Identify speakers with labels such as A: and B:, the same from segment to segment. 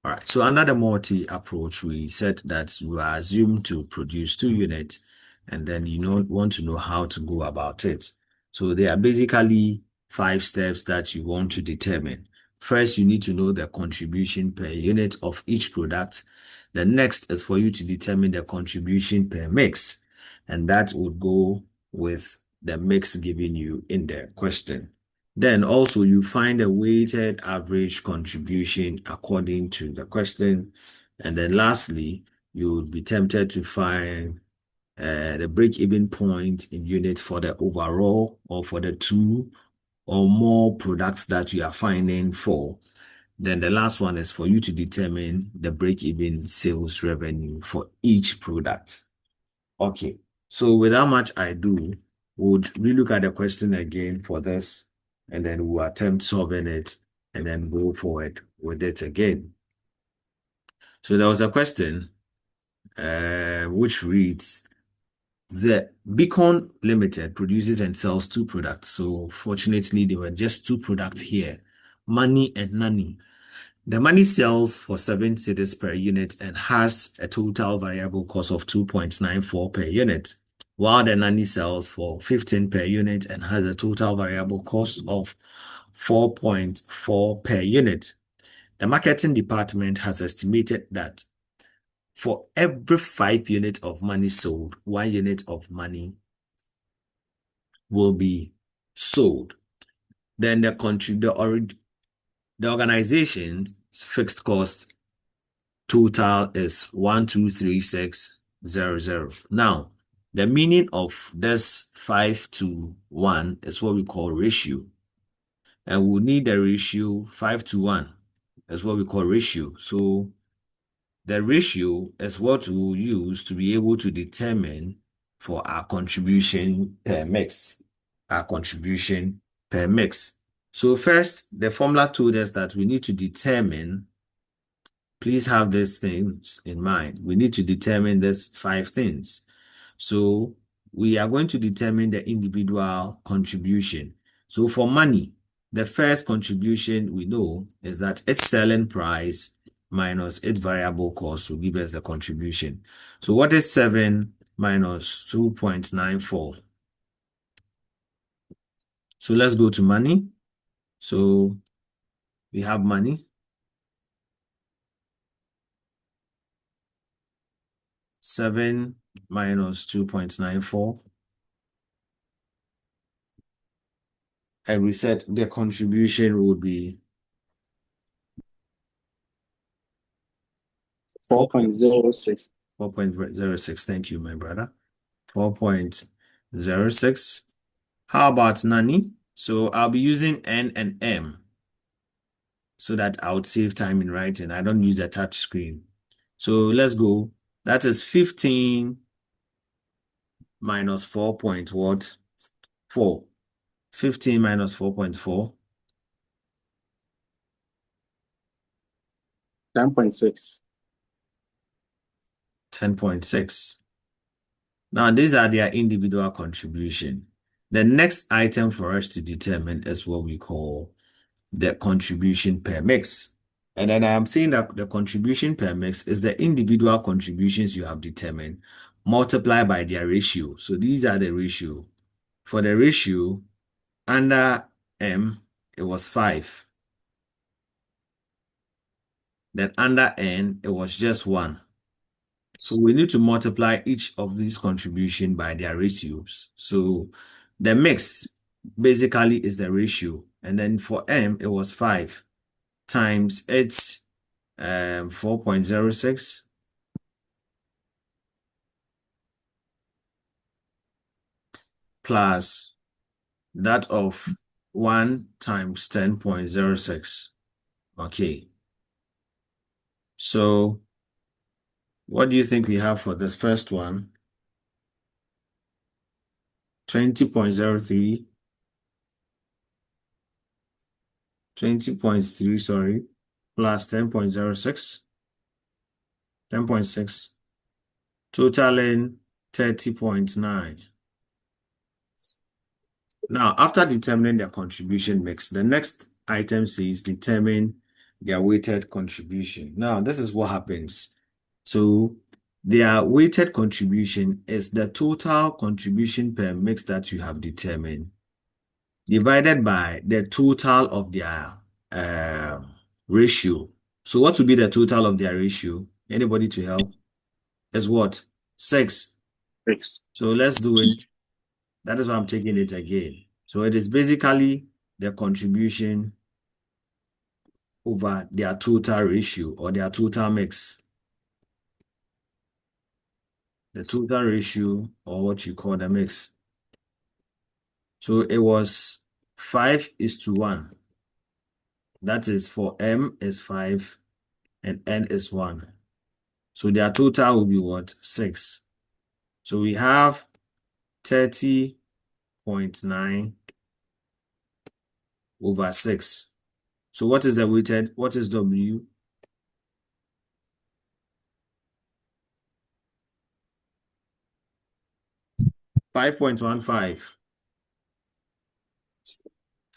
A: All right, so under the multi approach, we said that you are assumed to produce 2 units, and then want to know how to go about it. So there are basically 5 steps that you want to determine. First, you need to know the contribution per unit of each product. The next is for you to determine the contribution per mix, and that would go with the mix given you in the question. Then also you find a weighted average contribution according to the question. And then lastly, you would be tempted to find the break-even point in units for the overall or for the 2 or more products that you are finding for. Then the last one is for you to determine the break-even sales revenue for each product. Okay, so without much ado, we'll relook at the question again for this, and then we'll attempt solving it, and then go forward with it again. So there was a question which reads, the Beacon Limited produces and sells 2 products. So fortunately, there were just 2 products here, money and nanny. The money sells for 7 cedis per unit and has a total variable cost of 2.94 per unit, while the nanny sells for 15 per unit and has a total variable cost of 4.4 per unit. The marketing department has estimated that for every 5 units of money sold, 1 unit of money will be sold. Then the organization's fixed cost total is 123600. Now, the meaning of this 5 to 1 is what we call ratio. And we'll need the ratio 5 to 1 is what we call ratio. So the ratio is what we'll use to be able to determine for our contribution per mix. Our contribution per mix. So first, the formula told us that we need to determine, please have these things in mind. We need to determine these 5 things. So we are going to determine the individual contribution. So for money, the first contribution we know is that its selling price minus its variable cost will give us the contribution. So what is 7 minus 2.94? So let's go to money. So we have money. 7 minus 2.94. And we said the contribution would be
B: 4.06.
A: 4.06. Thank you, my brother. 4.06. How about Nani? So I'll be using N and M so that I would save time in writing. I don't use a touch screen. So let's go. That is 15 minus 4 point what? 4. 15 minus 4.4.
B: 10.6.
A: 10.6. Now, these are their individual contribution. The next item for us to determine is what we call the contribution per mix. And then I am saying that the contribution per mix is the individual contributions you have determined multiplied by their ratio. So these are the ratio. For the ratio, under M, it was 5. Then under N, it was just 1. So we need to multiply each of these contributions by their ratios. So the mix basically is the ratio. And then for M, it was 5 times its 4.06 plus that of 1 times 10.06. Okay. So what do you think we have for this first one? 20.03. 20.3, sorry, plus 10.06. 10.6. Totaling 30.9. Now, after determining their contribution mix, the next item says determine their weighted contribution. Now, this is what happens. So their weighted contribution is the total contribution per mix that you have determined divided by the total of their ratio. So what would be the total of their ratio? Anybody to help? Is what? 6.
B: 6.
A: So let's do it. That is why I'm taking it again. So it is basically the contribution over their total ratio or their total mix. The total ratio or what you call the mix. So it was 5:1. That is for M is 5 and N is 1. So their total will be what? 6. So we have 30.9 over 6. So what is the weighted? What is W? 5.15.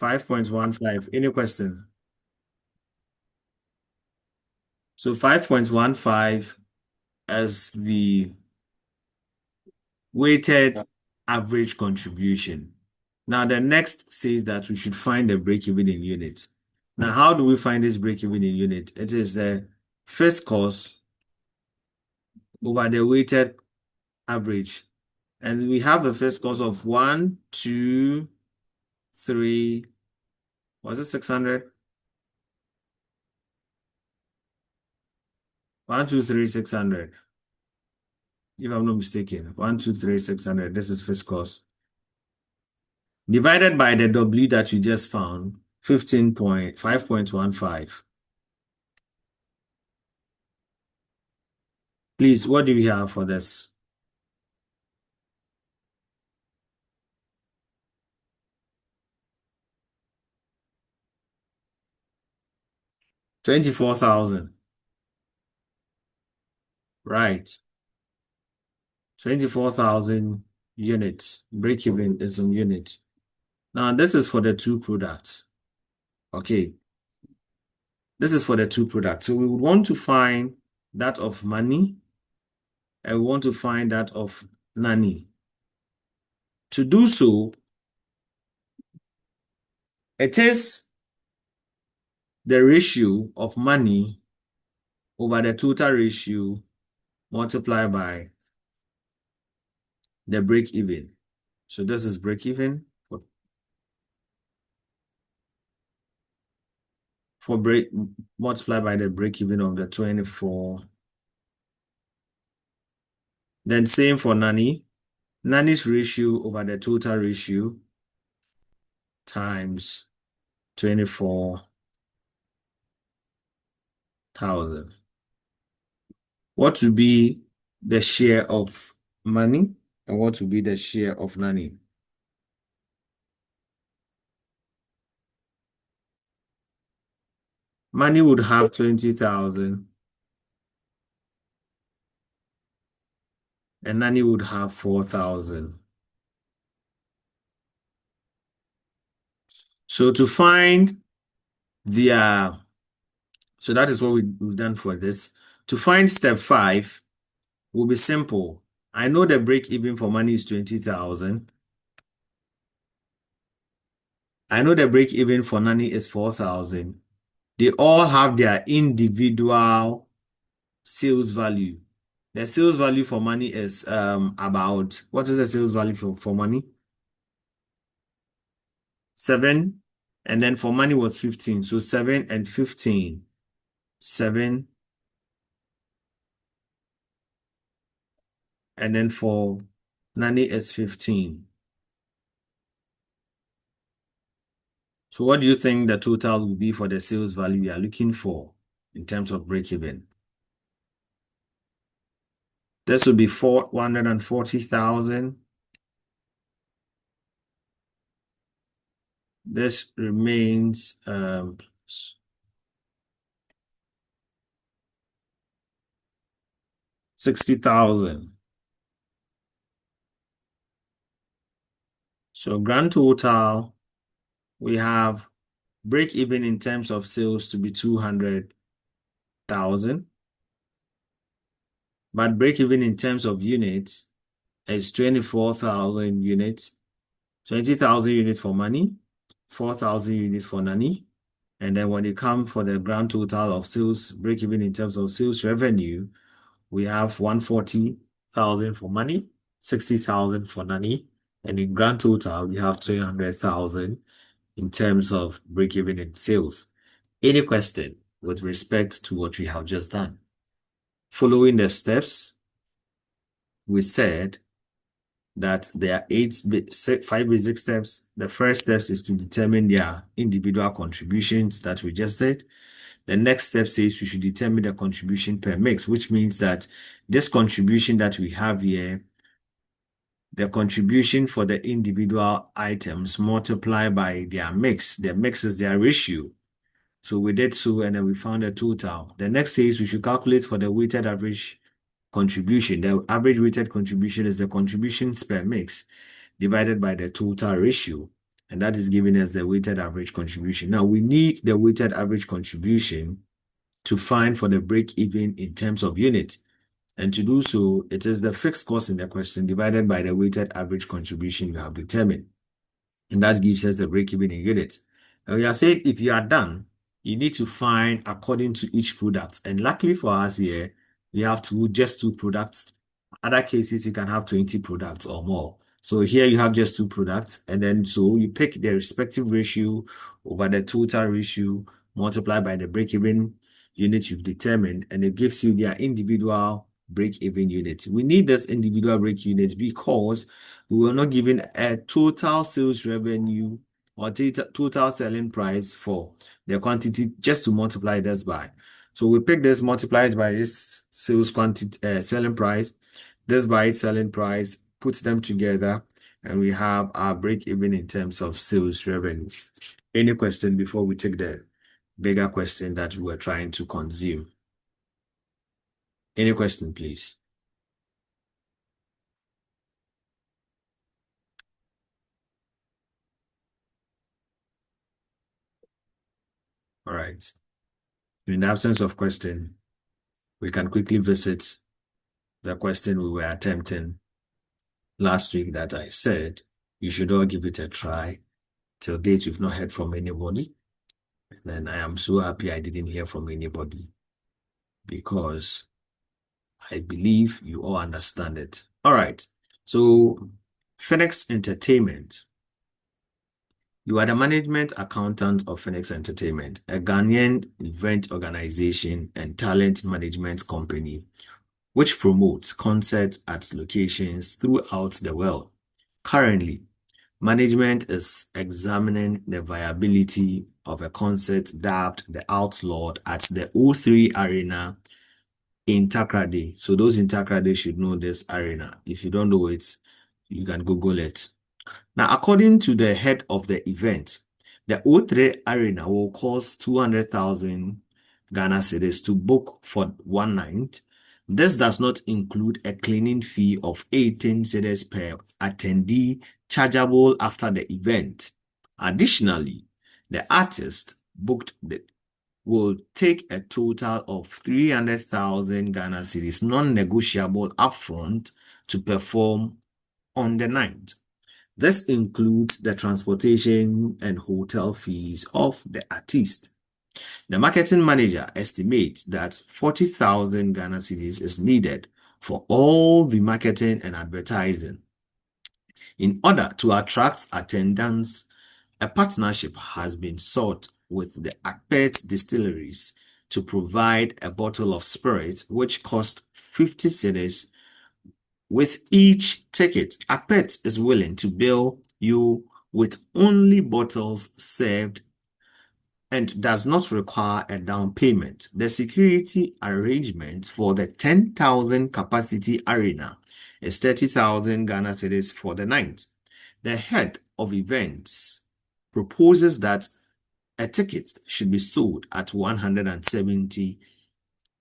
A: 5.15. Any question? So 5.15 as the weighted average contribution. Now, the next says that we should find the break-even in units. Now, how do we find this break-even in unit? It is the fixed cost over the weighted average. And we have a fixed cost of 1, 2, 3, was it 600? 1, 2, 3, 600. If I'm not mistaken, 1, 2, 3, 600. This is fixed cost. Divided by the W that we just found, 5.15. Please, what do we have for this? 24,000. Right. 24,000 units. Break-even is in unit. Now, this is for the two products. Okay. This is for the two products. So we would want to find that of money and we want to find that of nanny. To do so, it is the ratio of money over the total ratio multiplied by the break-even. So this is break-even for break multiplied by the break-even of the 24. Then same for nanny. Nanny's ratio over the total ratio times 24,000. What would be the share of money and what would be the share of nanny? Money would have 20,000 and nanny would have 4,000. So to find their, so that is what we've done for this. To find step 5 will be simple. I know the break even for money is 20,000. I know the break even for nanny is 4,000. They all have their individual sales value. The sales value for money is about, what is the sales value for money? 7. And then for money was 15. So 7 and 15. 7. And then for nanny is 15. So what do you think the total will be for the sales value we are looking for in terms of break-even? This will be 140,000. This remains 60,000. So grand total, we have break even in terms of sales to be 200,000, but break even in terms of units is 24,000 units, 20,000 units for money, 4,000 units for nanny. And then when you come for the grand total of sales, break even in terms of sales revenue, we have 140,000 for money, 60,000 for nanny, and in grand total, we have 300,000 in terms of break even in sales. Any question with respect to what we have just done? Following the steps, we said that there are five basic steps. The first steps is to determine their individual contributions that we just did. The next step says we should determine the contribution per mix, which means that this contribution that we have here, the contribution for the individual items multiplied by their mix. Their mix is their ratio. So we did so, and then we found a total. The next says we should calculate for the weighted average contribution. The average weighted contribution is the contributions per mix divided by the total ratio, and that is giving us the weighted average contribution. Now we need the weighted average contribution to find for the break even in terms of unit. And to do so, it is the fixed cost in the question divided by the weighted average contribution you have determined. And that gives us the break even in units. And we are saying if you are done, you need to find according to each product. And luckily for us here, we have just two products. Other cases, you can have 20 products or more. So here you have just two products. And then so you pick the respective ratio over the total ratio multiplied by the break-even unit you've determined. And it gives you their individual break-even unit. We need this individual break unit because we were not given a total sales revenue or total selling price for the quantity just to multiply this by. So we pick this, multiply it by this sales quantity, selling price, this by its selling price, put them together, and we have our break even in terms of sales revenue. Any question before we take the bigger question that we were trying to consume? Any question, please? All right. In the absence of question, we can quickly visit the question we were attempting last week that I said you should all give it a try. Till date, we've not heard from anybody. And then I am so happy I didn't hear from anybody because I believe you all understand it. All right. So Phoenix Entertainment. You are the management accountant of Phoenix Entertainment, a Ghanaian event organization and talent management company which promotes concerts at locations throughout the world. Currently, management is examining the viability of a concert dubbed The Outlawed at the O3 Arena in Takrady. So those in Takrady should know this arena. If you don't know it, you can Google it. Now, according to the head of the event, the O3 Arena will cost 200,000 Ghana cedis to book for one night. This does not include a cleaning fee of 18 cedis per attendee, chargeable after the event. Additionally, the artist booked will take a total of 300,000 Ghana cedis, non-negotiable upfront, to perform on the night. This includes the transportation and hotel fees of the artist. The marketing manager estimates that 40,000 Ghana cedis is needed for all the marketing and advertising. In order to attract attendance, a partnership has been sought with the Akpet distilleries to provide a bottle of spirit which costs 50 cedis. With each ticket, Akpet is willing to bill you with only bottles served and does not require a down payment. The security arrangement for the 10,000 capacity arena is 30,000 Ghana cedis for the night. The head of events proposes that a ticket should be sold at 170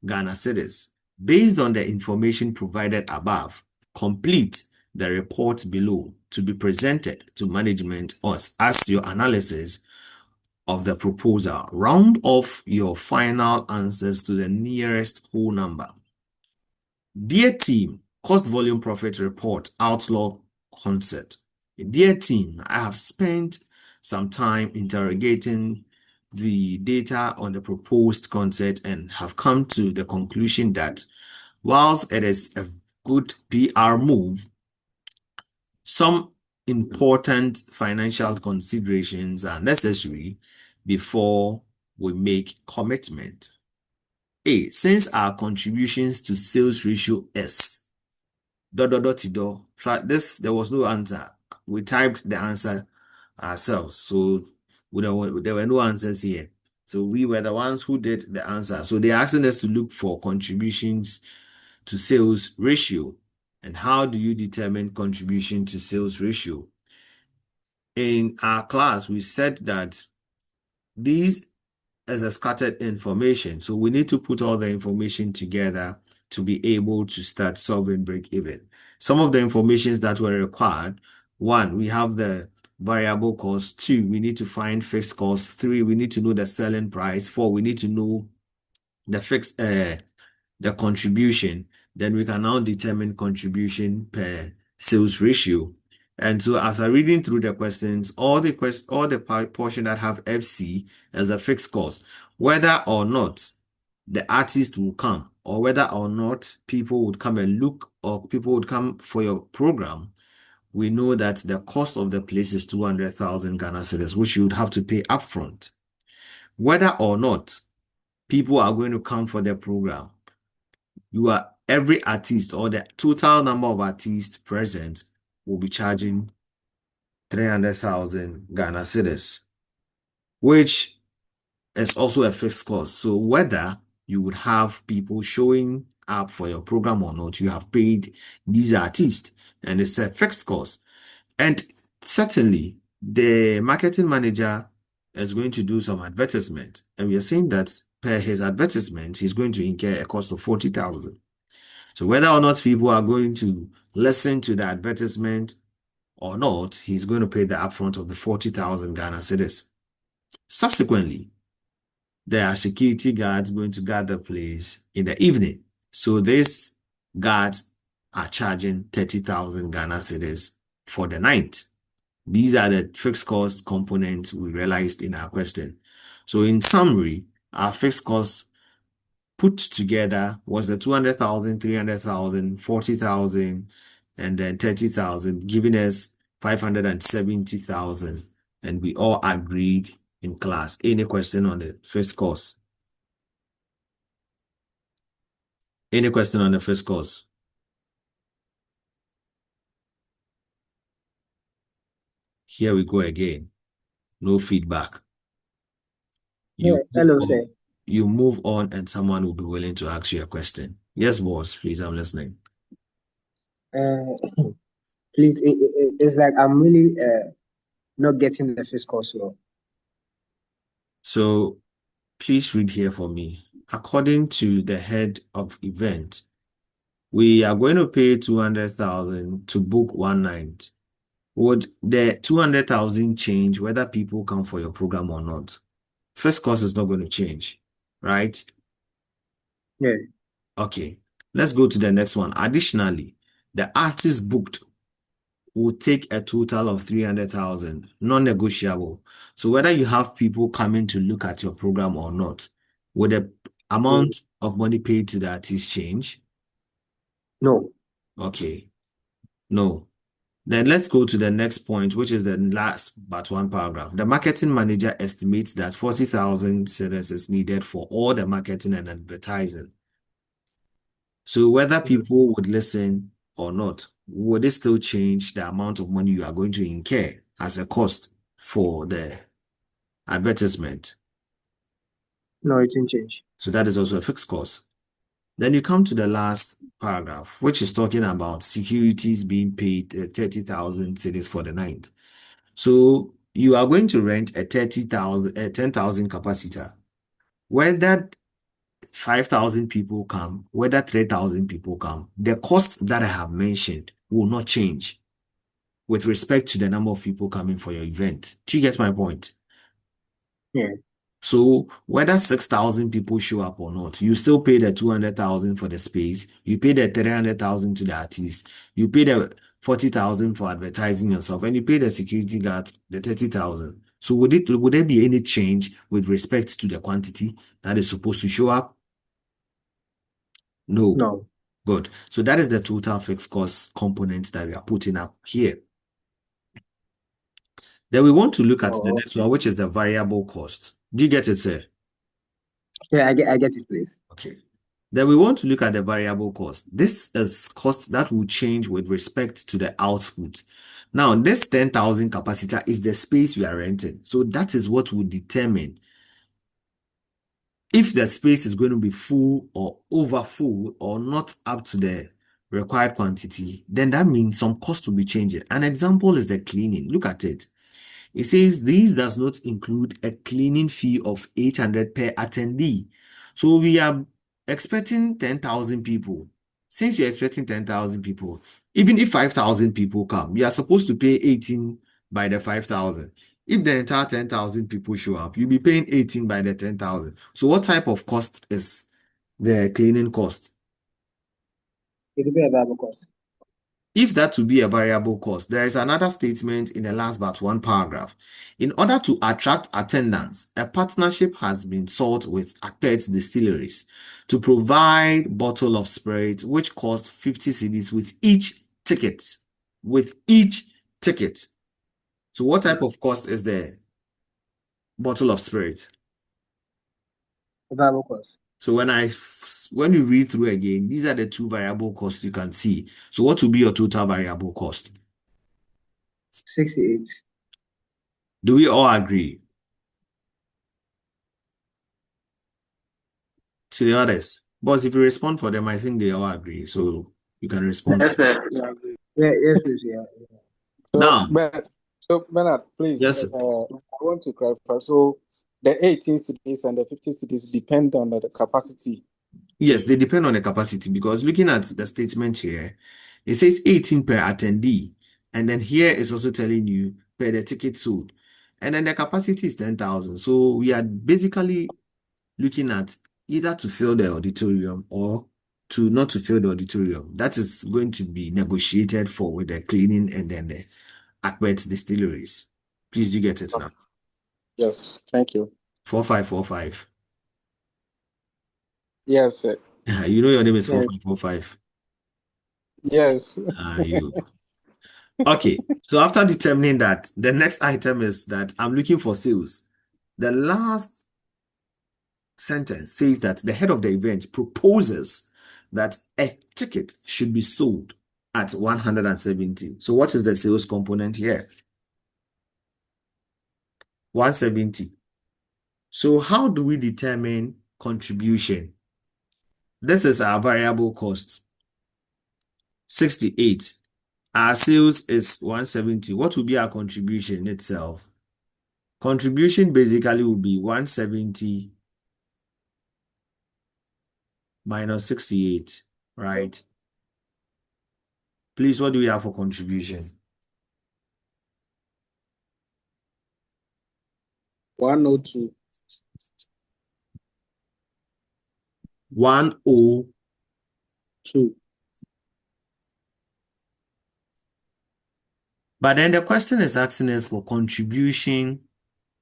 A: Ghana cedis. Based on the information provided above, complete the report below to be presented to management as your analysis of the proposal. Round off your final answers to the nearest whole number. Dear team, cost volume profit report outlaw concept. Dear team, I have spent some time interrogating the data on the proposed concept and have come to the conclusion that whilst it is a good PR move, some important financial considerations are necessary before we make commitment. A, since our contributions to sales ratio is this, there was no answer. We typed the answer ourselves, so there were no answers here. So we were the ones who did the answer. So they're asking us to look for contributions to sales ratio. And how do you determine contribution to sales ratio? In our class, we said that these is a scattered information. So we need to put all the information together to be able to start solving break even. Some of the informations that were required: one, we have the variable cost. Two, we need to find fixed cost. Three, we need to know the selling price. Four, we need to know the the contribution. Then we can now determine contribution per sales ratio. And so after reading through the questions, all the portion that have FC as a fixed cost, whether or not the artist will come, or whether or not people would come and look, or people would come for your program, we know that the cost of the place is 200,000 Ghana cedis, which you would have to pay upfront. Whether or not people are going to come for the program, every artist, or the total number of artists present, will be charging 300,000 Ghana cedis, which is also a fixed cost. So whether you would have people showing up for your program or not, you have paid these artists, and it's a fixed cost. And certainly the marketing manager is going to do some advertisement, and we are saying that per his advertisement, he's going to incur a cost of 40,000. So whether or not people are going to listen to the advertisement or not, he's going to pay the upfront of the 40,000 Ghana cedis. Subsequently, there are security guards going to guard the place in the evening. So these guards are charging 30,000 Ghana cedis for the night. These are the fixed cost components we realized in our question. So in summary, our fixed costs put together was the 200,000, 300,000, 40,000, and then 30,000, giving us 570,000. And we all agreed in class. Any question on the first course? Any question on the first course? Here we go again. No feedback.
B: Yeah, hello, sir.
A: You move on and someone will be willing to ask you a question. Yes, boss, please, I'm listening.
B: Please, it's like I'm really not getting the first course.
A: So please read here for me. According to the head of event, we are going to pay 200,000 to book one night. Would the 200,000 change whether people come for your program or not? First cost is not going to change, right?
B: Yeah.
A: Okay, let's go to the next one. Additionally, the artist booked will take a total of 300,000, non-negotiable. So whether you have people coming to look at your program or not, would the amount of money paid to the artist change?
B: No.
A: Okay, no. Then let's go to the next point, which is the last but one paragraph. The marketing manager estimates that 40,000 cedis is needed for all the marketing and advertising. So whether people would listen or not, would it still change the amount of money you are going to incur as a cost for the advertisement?
B: No, it didn't change.
A: So that is also a fixed cost. Then you come to the last paragraph, which is talking about securities being paid 30,000 cedis for the night. So you are going to rent a 10,000 capacitor. Whether 5,000 people come, whether 3,000 people come, the cost that I have mentioned will not change with respect to the number of people coming for your event. Do you get my point?
B: Yeah.
A: So whether 6,000 people show up or not, you still pay the 200,000 for the space. You pay the 300,000 to the artist. You pay the 40,000 for advertising yourself, and you pay the security guard the 30,000. So would there be any change with respect to the quantity that is supposed to show up? No.
B: No.
A: Good. So that is the total fixed cost component that we are putting up here. Then we want to look at the
B: Oh,
A: next one, which is the variable cost. Do you get it, sir?
B: yeah, I get it, please.
A: Okay. Then we want to look at the variable cost. This is cost that will change with respect to the output. Now, this 10,000 capacitor is the space we are renting. So that is what will determine if the space is going to be full or over full or not up to the required quantity. Then that means some cost will be changing. An example is the cleaning. Look at it. It says this does not include a cleaning fee of 800 per attendee. So we are expecting 10,000 people. Since you're expecting 10,000 people, even if 5,000 people come, you are supposed to pay 18 by the 5,000. If the entire 10,000 people show up, you'll be paying 18 by the 10,000. So what type of cost is the cleaning cost?
B: It will be a variable cost.
A: If that to be a variable cost, there is another statement in the last but one paragraph. In order to attract attendance, a partnership has been sought with Akpet Distilleries to provide bottle of spirit which cost 50 cedis with each ticket. With each ticket. So what type of cost is the bottle of spirit?
B: A variable cost.
A: So when you read through again, these are the two variable costs you can see. So what will be your total variable cost?
B: 68.
A: Do we all agree? To the others. But if you respond for them, I think they all agree. So you can respond.
C: Yes, sir. Yeah.
B: Yeah, yes, please. Yeah.
A: Now,
C: So Bernard, please,
A: yes,
C: I want to clarify. So the 18 cities and the 50 cities depend on the capacity.
A: yes, they depend on the capacity because looking at the statement here, it says 18 per attendee. And then here is also telling you per the ticket sold. And then the capacity is 10,000. So we are basically looking at either to fill the auditorium or to not to fill the auditorium. That is going to be negotiated for with the cleaning and then the Akbet distilleries. Please do get it now.
C: Yes, thank you.
A: 4545.
C: Yes, sir.
A: You know your name is
B: Yes.
A: 4545.
C: Yes.
A: You. Okay. So after determining that, the next item is that I'm looking for sales. The last sentence says that the head of the event proposes that a ticket should be sold at 170. So what is the sales component here? 170. So how do we determine contribution? This is our variable cost. 68. Our sales is 170. What will be our contribution itself? Contribution basically will be 170 minus 68, right? Please, what do we have for contribution?
C: 102.
A: 102. But then the question is asking us for contribution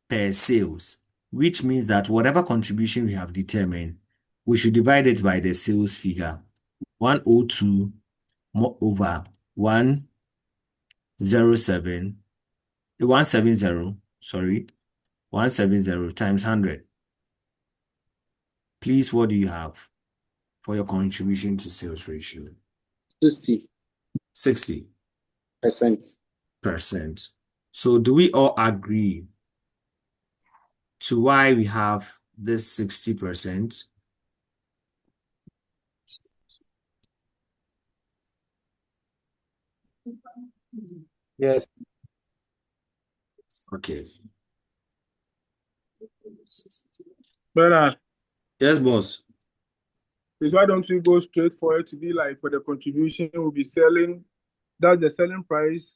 A: per sales, which means that whatever contribution we have determined, we should divide it by the sales figure. 102 over 107, 170, sorry, 170 times 100. Please, what do you have for your contribution to sales ratio?
C: 60%.
A: 60%. So do we all agree to why we have this 60%?
B: Yes.
A: Okay.
D: Bernard,
A: Yes, boss.
D: please, why don't we go straight for it to be like for the contribution we'll be selling? That's the selling price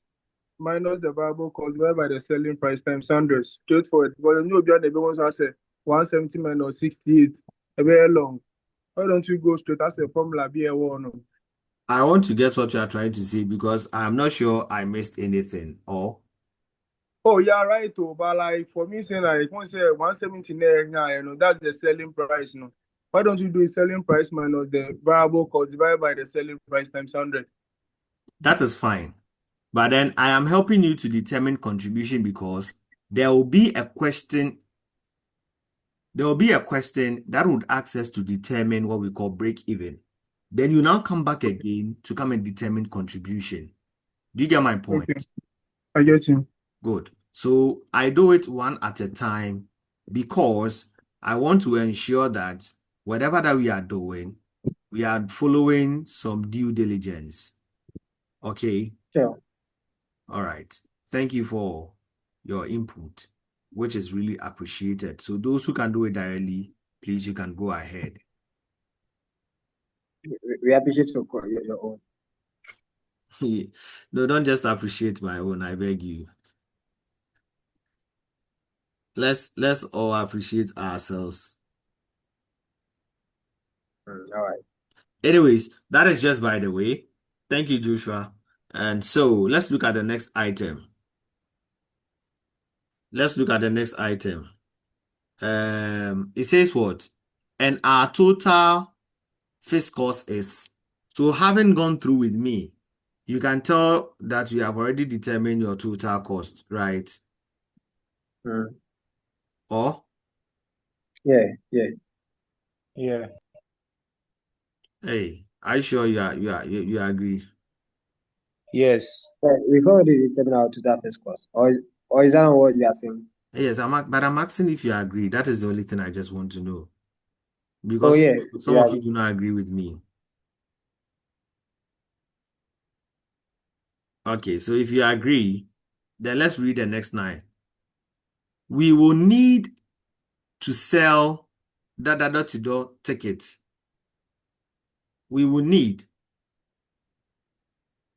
D: minus the variable cost divided by the selling price times 100. Straightforward. But you know, beyond the ones I say 170 minus 68. A very long. Why don't we go straight as a formula be a one?
A: I want to get what you are trying to say because I'm not sure I missed anything. Or
D: Oh, yeah, right. Oh, but like for me, saying like one say 179, you know, that's the selling price. No, why don't you do a selling price minus the variable cost divided by the selling price times 100?
A: that is fine. But then I am helping you to determine contribution because there will be a question. There will be a question that would ask us to determine what we call break even. Then you now come back again to come and determine contribution. Do you get my point?
D: Okay, I get you.
A: Good. So I do it one at a time because I want to ensure that whatever that we are doing, we are following some due diligence. Okay.
B: Sure.
A: All right. Thank you for your input, which is really appreciated. So those who can do it directly, please, you can go ahead.
B: We appreciate your own.
A: No, don't just appreciate my own, I beg you. Let's all appreciate ourselves.
B: All right.
A: Anyways, that is just by the way. Thank you, Joshua. And so let's look at the next item. Let's look at the next item. It says what? And our total fixed cost is. So having gone through with me, you can tell that you have already determined your total cost, right?
B: Mm.
A: Or
B: Yeah, yeah.
C: Yeah.
A: hey, are you sure you agree?
C: Yes.
B: We've already determined our total first cost. Or is that not what you are saying?
A: Yes, but I'm asking if you agree. That is the only thing I just want to know.
B: Oh
A: Because
B: yeah,
A: some
B: yeah.
A: of you do not agree with me. Okay, so if you agree, then let's read the next line. We will need to sell door-to-door tickets. We will need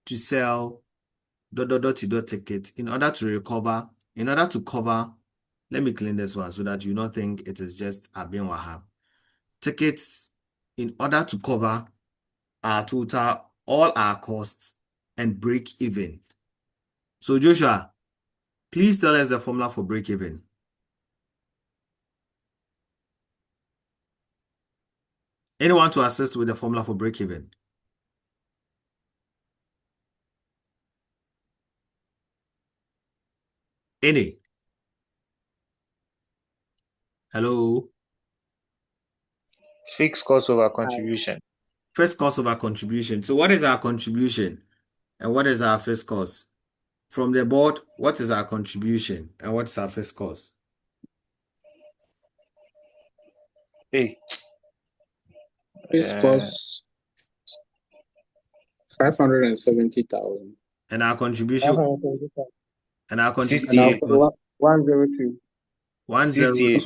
A: to sell door-to-door tickets in order to cover, let me clean this one so that you don't think it is just Abin Wahab. Tickets in order to cover our total, all our costs and break even. So Joshua, please tell us the formula for break even. Anyone to assist with the formula for break even? Any? Hello?
C: Fixed cost over contribution.
A: First cost over contribution. So what is our contribution and what is our first cost? From the board, what is our contribution and what's our first cost?
C: Hey.
E: This costs 570,000.
A: And our contribution
B: 575.
A: and our contribution
B: And now
C: 68.
A: was
B: 102.
C: 68.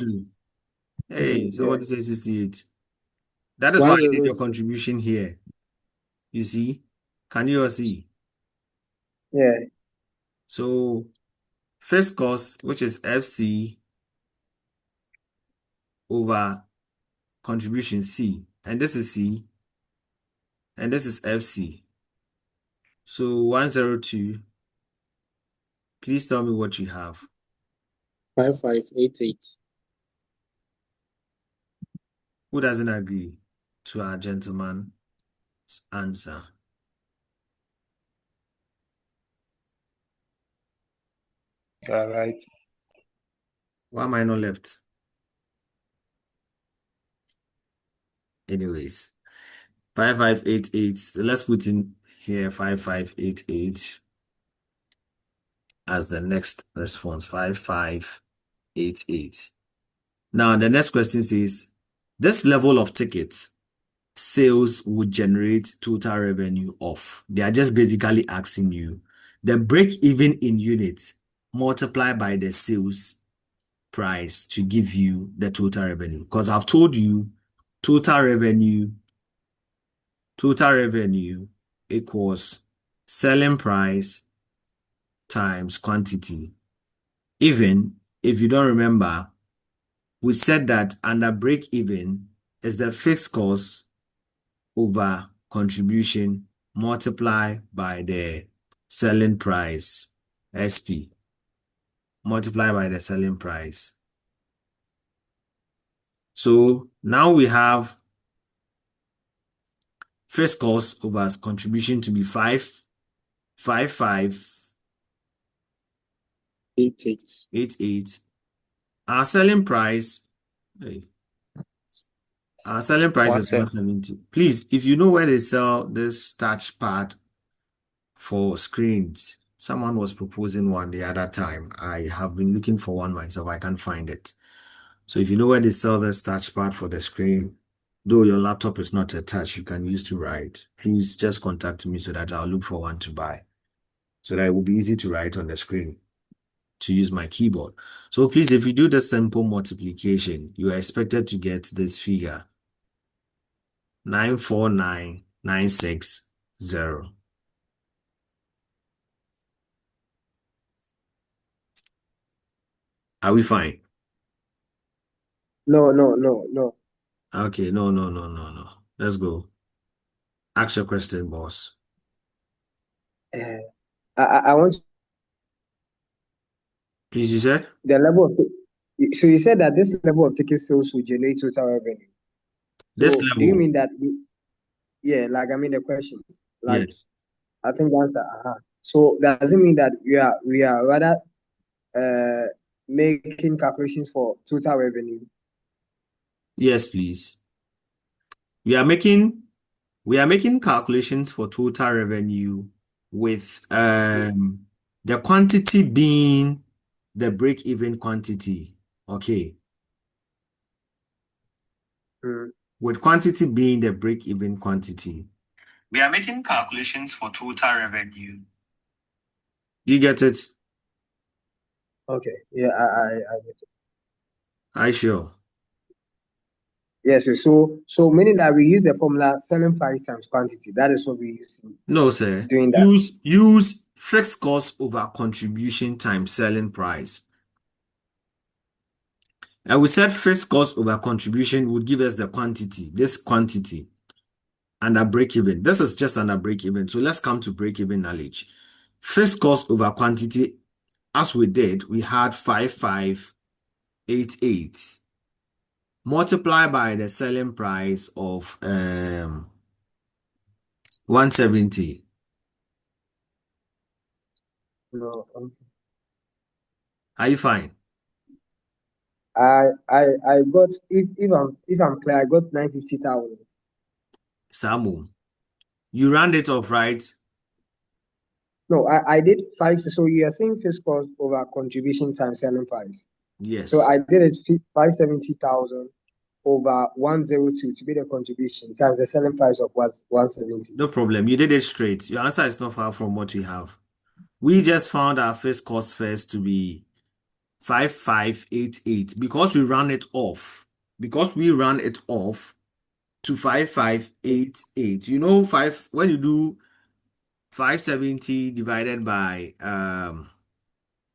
A: 102. Hey, so
B: Yeah.
A: what is 68? That is why I did your
E: 102.
A: contribution here. You see? Can you all see?
B: Yeah.
A: So first cost, which is FC over contribution C, and this is C, and this is FC. So 102. Please tell me what you have.
E: 5588.
A: Who doesn't agree to our gentleman's answer?
C: You are right.
A: Why am I not left? Anyways, 5588. So let's put in here 5588 as the next response. 5588. Now, the next question says, this level of tickets sales would generate total revenue of. They are just basically asking you the break even in units multiplied by the sales price to give you the total revenue. Because I've told you total revenue equals selling price times quantity. Even if you don't remember, we said that under break even is the fixed cost over contribution multiplied by the selling price, SP, multiplied by the selling price. So now we have fixed cost over contribution to be
E: 88.
A: Our selling price, our selling price is 170. Please, if you know where they sell this touch pad for screens, someone was proposing one the other time. I have been looking for one myself. I can't find it. So if you know where they sell this touch pad for the screen, though your laptop is not a touch, you can use to write. Please just contact me so that I'll look for one to buy, so that it will be easy to write on the screen to use my keyboard. So please, if you do the simple multiplication, you are expected to get this figure, 949,960. Are we fine?
B: No.
A: Okay, no. Let's go. Ask your question, boss.
B: I want
A: Please, you said?
B: the level of. So you said that this level of ticket sales will generate total revenue.
A: This
B: So do you
A: level?
B: mean that? Yeah, like I mean the question. Like
A: Yes.
B: I think the answer. So does it mean that we are rather making calculations for total revenue?
A: Yes, please. We are making calculations for total revenue with the quantity being the break-even quantity. Okay. With quantity being the break-even quantity. We are making calculations for total revenue. You get it?
B: Okay. Yeah, I get it.
A: I sure.
B: Yes. So meaning that we use the formula selling price times quantity. That is what we use.
A: No, sir.
B: Doing that.
A: Use fixed cost over contribution times selling price. And we said fixed cost over contribution would give us the quantity, this quantity, under break-even. This is just under break-even. So let's come to break-even knowledge. Fixed cost over quantity, as we did, we had 5588 multiplied by the selling price of 170.
B: No. Okay.
A: Are you fine?
B: I got if I'm clear, I got 950,000.
A: Samu, you round it off, right?
B: No, I did five. So you are saying fixed cost over contribution times selling price.
A: Yes.
B: So I did it 570,000 over 102 to be the contribution times the selling price of was 170.
A: No problem. You did it straight. Your answer is not far from what we have. We just found our first cost first to be 5588 because we ran it off. Because we ran it off to 5588. You know, when you do 570 divided by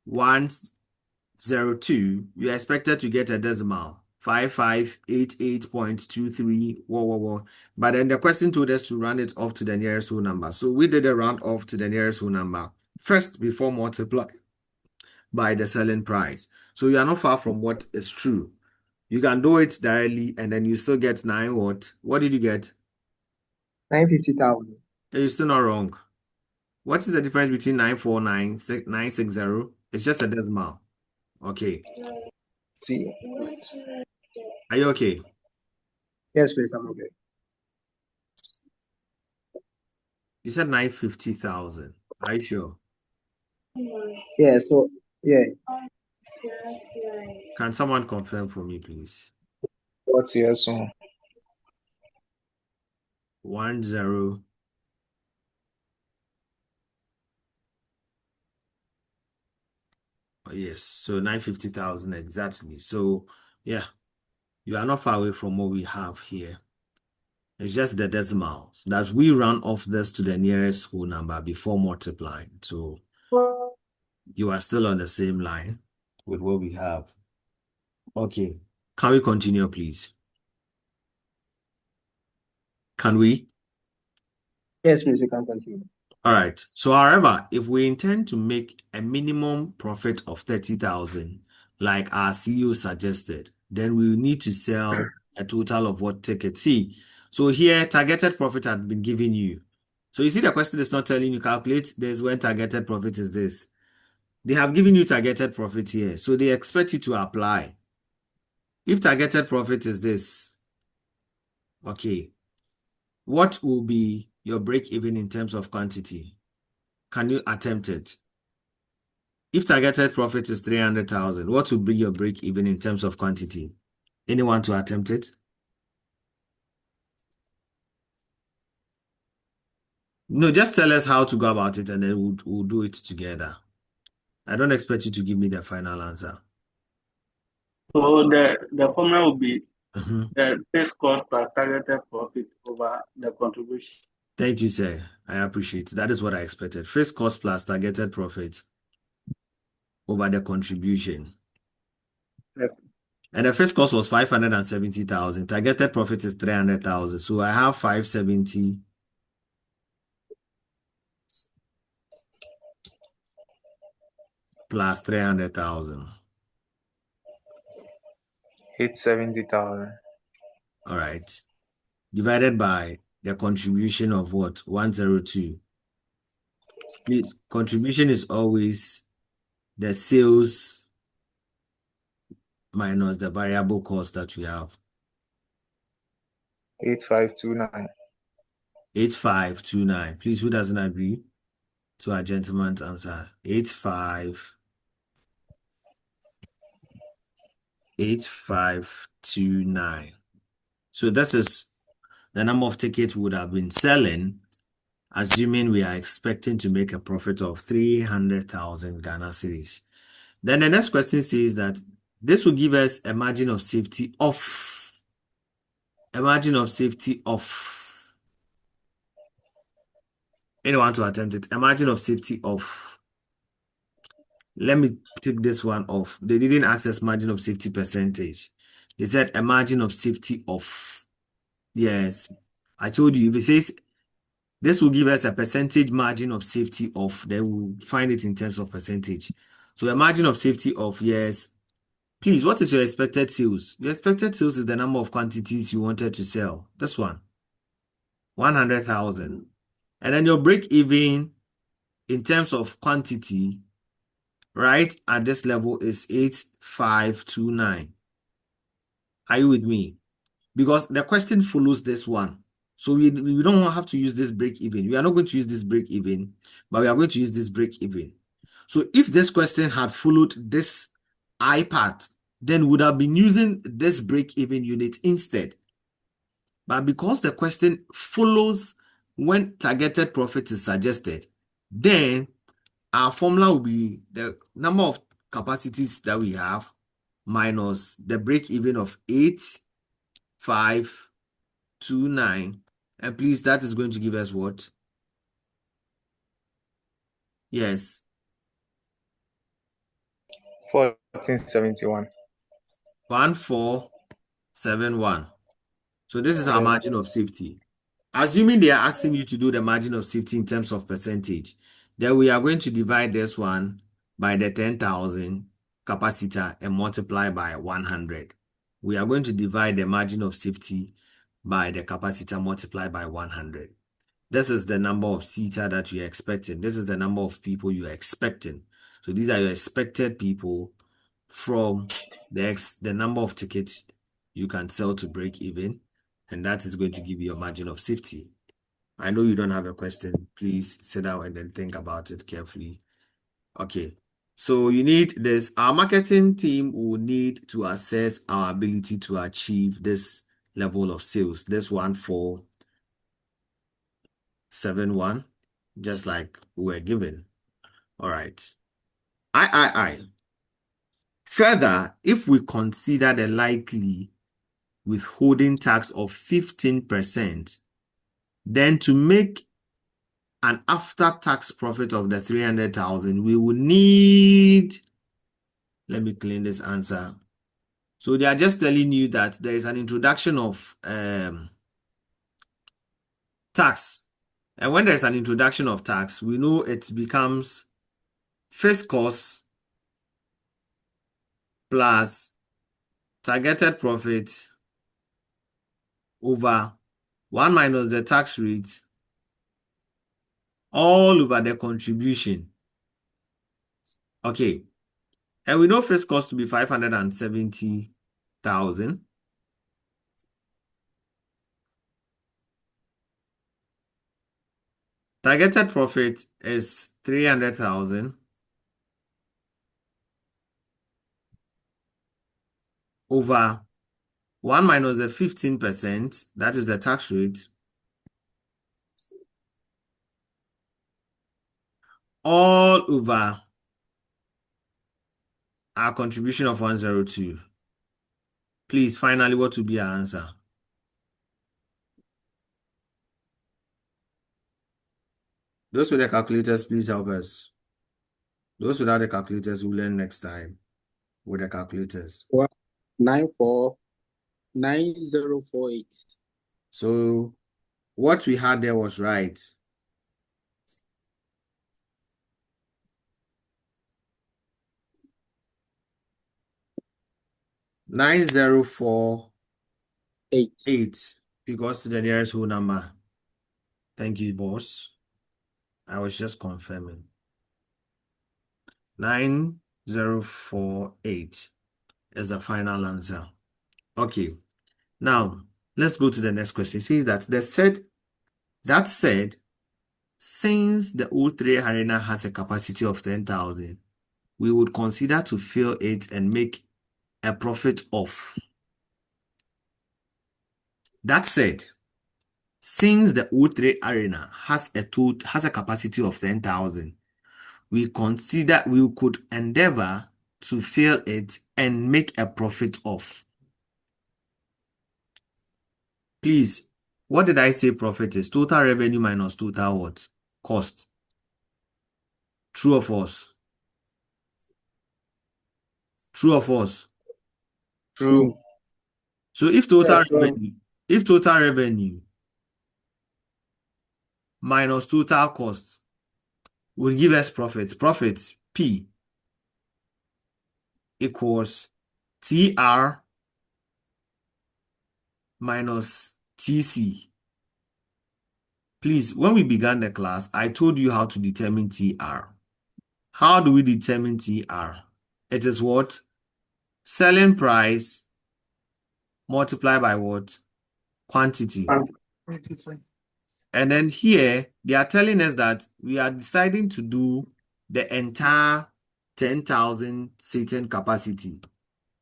A: 102, you're expected to get a decimal. 5588.23. Whoa. But then the question told us to round it off to the nearest whole number. So we did a round off to the nearest whole number first before multiply by the selling price. So you are not far from what is true. You can do it directly and then you still get 9 what? What did you get?
B: 950,000.
A: You're still not wrong. What is the difference between 949 960? It's just a decimal. Okay.
E: See.
A: Are you okay?
B: Yes, please, I'm okay.
A: You said 950,000. Are you sure?
B: Yeah, so yeah.
A: Can someone confirm for me, please?
E: What's yes?
A: 10. Oh, yes, so 950,000 exactly. So yeah, you are not far away from what we have here. It's just the decimals that we run off this to the nearest whole number before multiplying. So You are still on the same line with what we have. Okay. Can we continue, please? Can we?
B: Yes, please, we can continue.
A: All right. So, however, if we intend to make a minimum profit of 30,000, like our CEO suggested, then we will need to sell a total of what tickets. See, so here, targeted profit had been given you. So you see the question is not telling you calculate this when targeted profit is this. They have given you targeted profit here. So they expect you to apply. If targeted profit is this, okay, what will be your break even in terms of quantity? Can you attempt it? If targeted profit is 300,000, what will be your break even in terms of quantity? Anyone to attempt it? No, just tell us how to go about it and then we'll do it together. I don't expect you to give me the final answer.
F: So the formula will be
A: Mhm.
F: the fixed cost per targeted profit over the contribution.
A: Thank you, sir. I appreciate it. That is what I expected. Fixed cost plus targeted profit over the contribution.
F: Yes.
A: And the first cost was 570,000. Targeted profit is 300,000. So I have 570 plus 300,000.
E: 870,000.
A: All right. Divided by the contribution of what? 102. Please, contribution is always the sales minus the variable cost that we have.
E: 8529.
A: 8529. Please, who doesn't agree to our gentleman's answer? 8529. So this is the number of tickets we would have been selling, assuming we are expecting to make a profit of 300,000 Ghana cedis. Then the next question says that this will give us a margin of safety of. A margin of safety of. Anyone to attempt it? A margin of safety of. Let me take this one off. They didn't access margin of safety percentage. They said a margin of safety of. Yes. I told you, if it says this will give us a percentage margin of safety of, then we'll find it in terms of percentage. So a margin of safety of, yes. Please, what is your expected sales? Your expected sales is the number of quantities you wanted to sell. This one. 100,000. And then your break even in terms of quantity, right, at this level is 8529. Are you with me? Because the question follows this one. So we don't have to use this break even. We are not going to use this break even, but we are going to use this break even. So if this question had followed this I part, then we would have been using this break even unit instead. But because the question follows when targeted profit is suggested, then our formula will be the number of capacities that we have minus the break even of 8529. And please, that is going to give us what? Yes.
E: 1471.
A: 1471. So this is our margin of safety. Assuming they are asking you to do the margin of safety in terms of percentage, then we are going to divide this one by the 10,000 capacitor and multiply by 100. We are going to divide the margin of safety by the capacitor multiplied by 100. This is the number of seater that you're expecting. This is the number of people you're expecting. So these are your expected people from the number of tickets you can sell to break even. And that is going to give you a margin of safety. I know you don't have a question. Please sit down and then think about it carefully. Okay. So you need this. Our marketing team will need to assess our ability to achieve this level of sales. This 1471, just like we were given. All right. Further, if we consider the likely withholding tax of 15%, then to make an after-tax profit of the 300,000, we will need, let me clean this answer. So they are just telling you that there is an introduction of tax. And when there's an introduction of tax, we know it becomes fixed cost plus targeted profit over 1 minus the tax rate all over the contribution. Okay. And we know fixed cost to be 570,000. Targeted profit is 300,000 over 1 minus the 15%, that is the tax rate, all over our contribution of 102. Please, finally, what will be our answer? Those with the calculators, please help us. Those without the calculators will learn next time with the calculators.
C: 949048.
A: So what we had there was right. $9,048 because to the nearest whole number. Thank you, boss. I was just confirming. 9,048 is the final answer. Okay. Now, let's go to the next question. It says that said, since the O3 arena has a capacity of 10,000, we would consider to fill it and make a profit of. That said, since the O3 arena has a capacity of 10,000, we could endeavor to fill it and make a profit of. Please, what did I say profit is? Total revenue minus total what? Cost. True or false? True or false?
E: True.
A: So if total revenue minus total cost will give us profit P equals TR minus TC. Please, when we began the class, I told you how to determine TR. How do we determine TR? It is what? Selling price multiplied by what? Quantity. And then here, they are telling us that we are deciding to do the entire 10,000 seating capacity.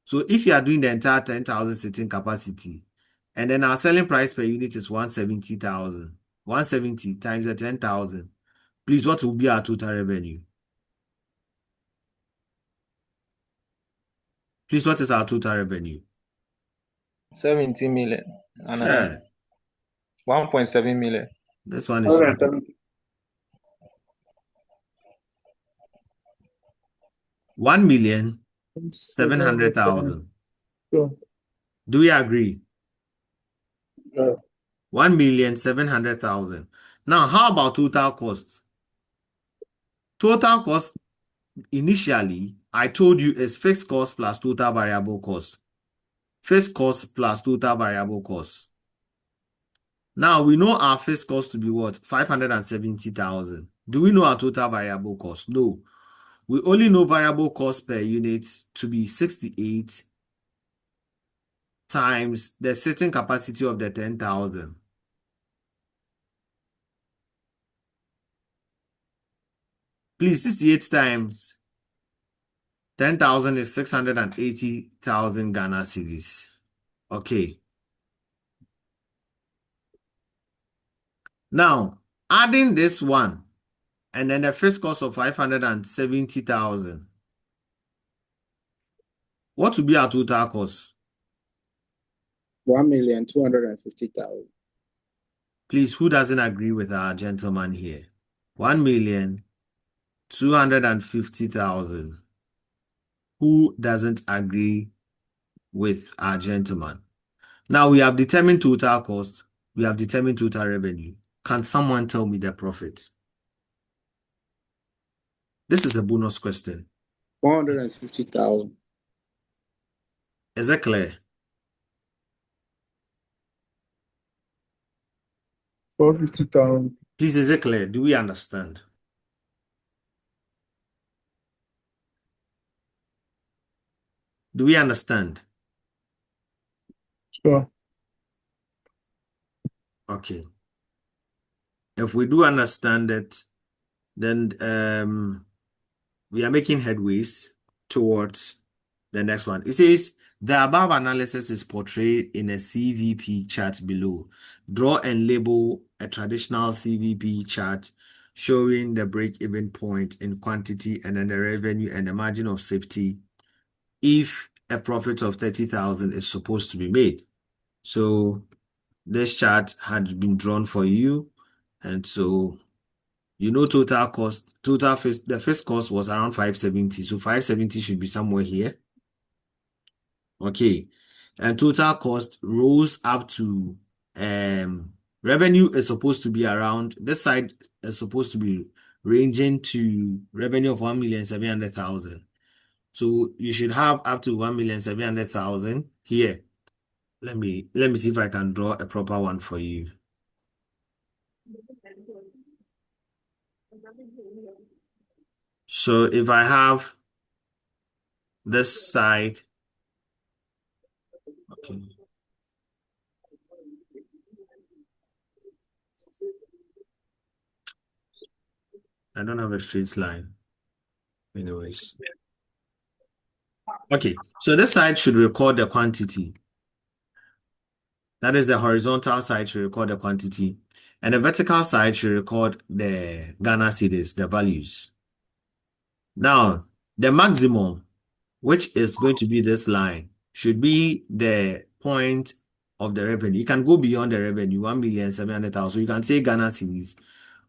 A: So if you are doing the entire 10,000 seating capacity, and then our selling price per unit is 170,000. 170 times the 10,000. Please, what will be our total revenue? Please, what is our total revenue?
E: 70 million.
A: Yeah.
E: 1.7 million.
A: This one is 1,700,000. Do we agree? 1,700,000. Now, how about total cost? Total cost initially, I told you, is fixed cost plus total variable cost. Fixed cost plus total variable cost. Now, we know our fixed cost to be what? 570,000. Do we know our total variable cost? No. We only know variable cost per unit to be 68 times the sitting capacity of the 10,000. Please, 68 times 10,000 is 680,000 Ghana cedis. Okay. Now, adding this one, and then the fixed cost of 570,000. What would be our total cost?
C: 1,250,000.
A: Please, who doesn't agree with our gentleman here? 1,250,000. Who doesn't agree with our gentleman? Now we have determined total cost. We have determined total revenue. Can someone tell me the profit? This is a bonus question.
C: 150,000.
A: Is it clear?
D: 450,000.
A: Please, is it clear? Do we understand? Do we understand?
D: Sure.
A: Okay. If we do understand it, then we are making headways towards the next one. It says the above analysis is portrayed in a CVP chart below. Draw and label a traditional CVP chart showing the break-even point in quantity and then the revenue and the margin of safety if a profit of 30,000 is supposed to be made. So this chart had been drawn for you, and so you know total cost, the first cost was around 570. So 570 should be somewhere here. Okay. And total cost rose up to revenue is supposed to be around this side is supposed to be ranging to revenue of 1,700,000. So you should have up to 1,700,000 here. Let me see if I can draw a proper one for you. So if I have this side, okay. I don't have a straight line. Anyways. Okay, so this side should record the quantity. That is the horizontal side should record the quantity. And the vertical side should record the Ghana cedis, the values. Now, the maximum, which is going to be this line, should be the point of the revenue. You can go beyond the revenue, 1,700,000. So you can say Ghana cedis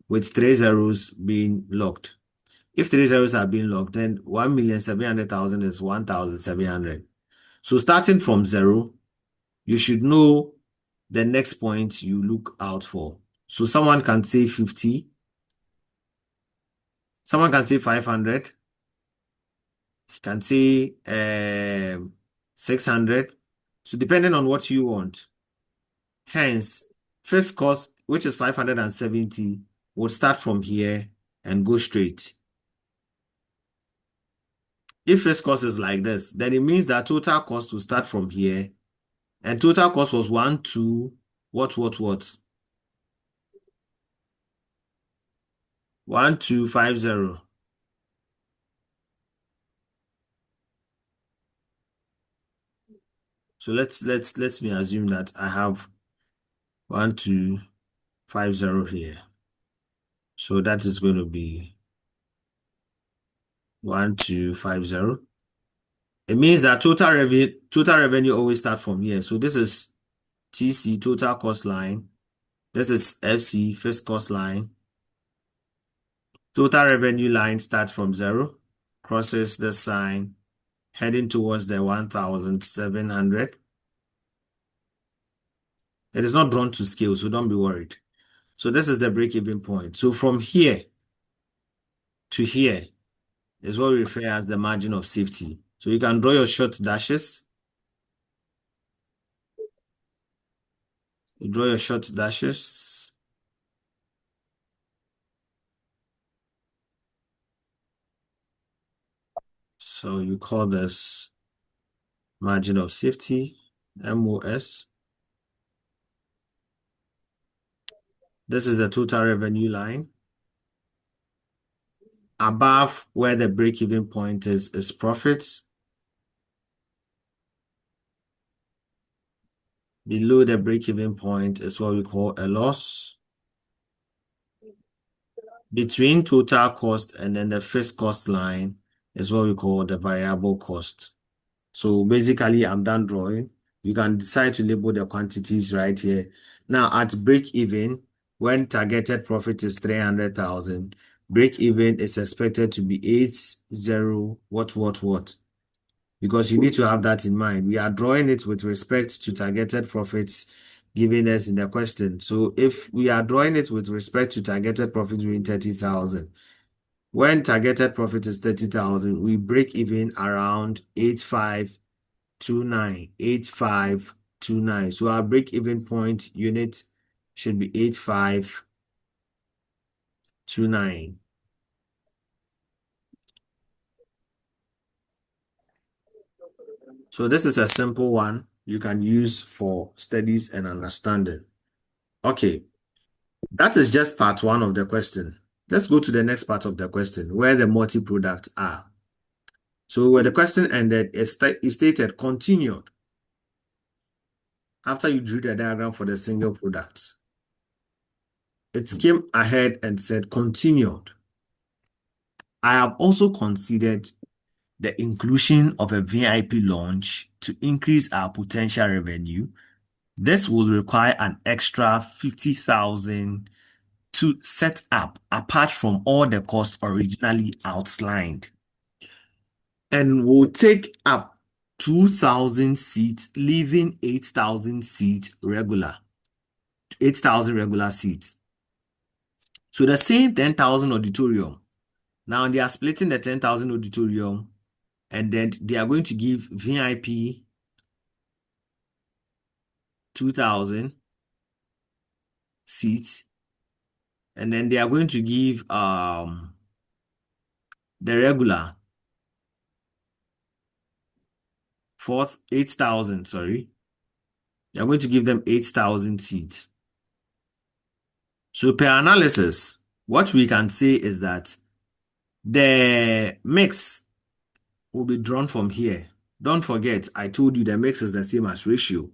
A: with 3 zeros being locked. If 3 zeros are being locked, then 1,700,000 is 1,700. So starting from 0, you should know the next point you look out for. So someone can say 50. Someone can say 500. Can say 600. So depending on what you want. Hence, fixed cost, which is 570, would start from here and go straight. If fixed cost is like this, then it means that total cost will start from here. And total cost was 1, 2, what? 1,250. So let me assume that I have 1,250 here. So that is going to be 1,250. It means that total revenue always start from here. So this is TC, total cost line. This is FC, fixed cost line. Total revenue line starts from 0, crosses the sign, heading towards the 1,700. It is not drawn to scale, so don't be worried. So this is the break-even point. So from here to here is what we refer as the margin of safety. So you can draw your short dashes. You draw your short dashes. So you call this margin of safety, MOS. This is the total revenue line. Above where the break-even point is profits. Below the break-even point is what we call a loss. Between total cost and then the fixed cost line is what we call the variable cost. So basically, I'm done drawing. You can decide to label the quantities right here. Now, at break-even, when targeted profit is 300,000, break even is expected to be 80 what. Because you need to have that in mind. We are drawing it with respect to targeted profits given us in the question. So if we are drawing it with respect to targeted profit being 30,000, when targeted profit is 30,000, we break even around 8529. So our break even point unit should be 8529. So this is a simple one you can use for studies and understanding. Okay, that is just part one of the question. Let's go to the next part of the question, where the multi-products are. So where the question ended, it stated continued. After you drew the diagram for the single product, it came ahead and said continued. I have also considered the inclusion of a VIP launch to increase our potential revenue. This will require an extra 50,000 to set up apart from all the costs originally outlined, and will take up 2,000 seats, leaving 8,000 regular seats. So the same 10,000 auditorium. Now they are splitting the 10,000 auditorium, and then they are going to give VIP 2,000 seats, and then they are going to give the regular 8,000. Sorry, they are going to give them 8,000 seats. So per analysis, what we can say is that the mix will be drawn from here. Don't forget, I told you the mix is the same as ratio.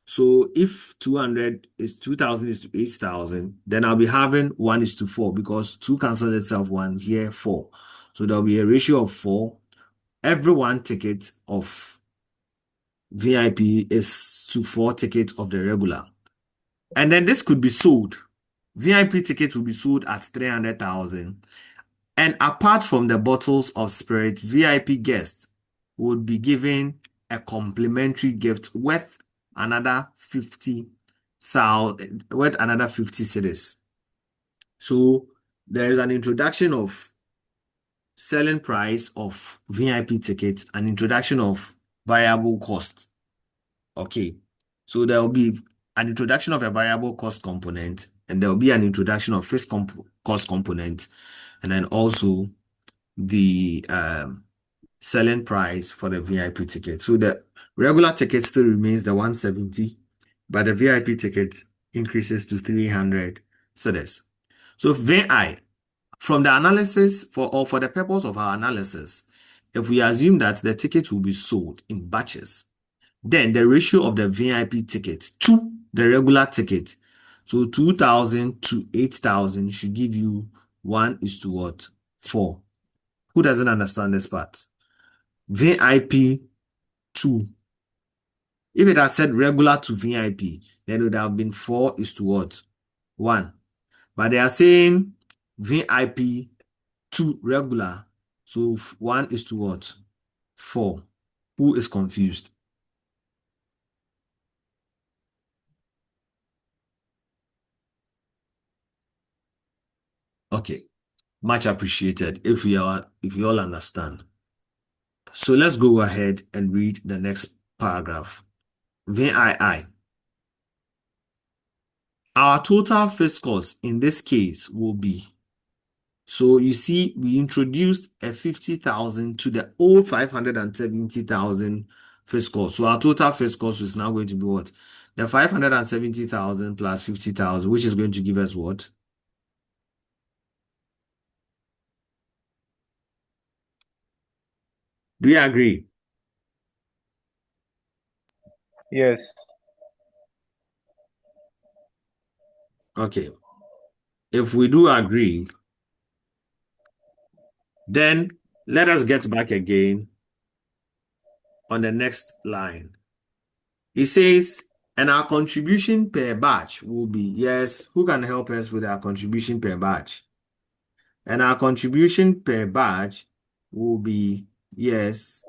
A: So if 200 is 2,000 is to 8,000, then I'll be having 1:4 because 2 cancels itself, 1 here, 4. So there'll be a ratio of 4. Every 1 ticket of VIP is to 4 tickets of the regular. And then this could be sold. VIP tickets will be sold at 300,000. And apart from the bottles of spirit, VIP guests would be given a complimentary gift worth another 50,000, worth another 50 cedis. So there is an introduction of selling price of VIP tickets, an introduction of variable cost. Okay, so there will be an introduction of a variable cost component, and there will be an introduction of fixed cost component, and then also the selling price for the VIP ticket. So the regular ticket still remains the 170, but the VIP ticket increases to 300 cedis. So VI, from the analysis for the purpose of our analysis, if we assume that the ticket will be sold in batches, then the ratio of the VIP ticket to the regular ticket, so 2,000 to 8,000 should give you 1:4. Who doesn't understand this part? VIP 2. If it had said regular to VIP, then it would have been 4:1. But they are saying VIP to regular, so 1:4. Who is confused? Okay, much appreciated if you all understand. So let's go ahead and read the next paragraph. VII. Our total fixed cost in this case will be, so you see we introduced a 50,000 to the old 570,000 fixed cost. So our total fixed cost is now going to be what? The 570,000 plus 50,000, which is going to give us what? Do you agree?
E: Yes.
A: Okay. If we do agree, then let us get back again on the next line. It says And our contribution per batch will be, yes, who can help us with our contribution per batch? And our contribution per batch will be, yes,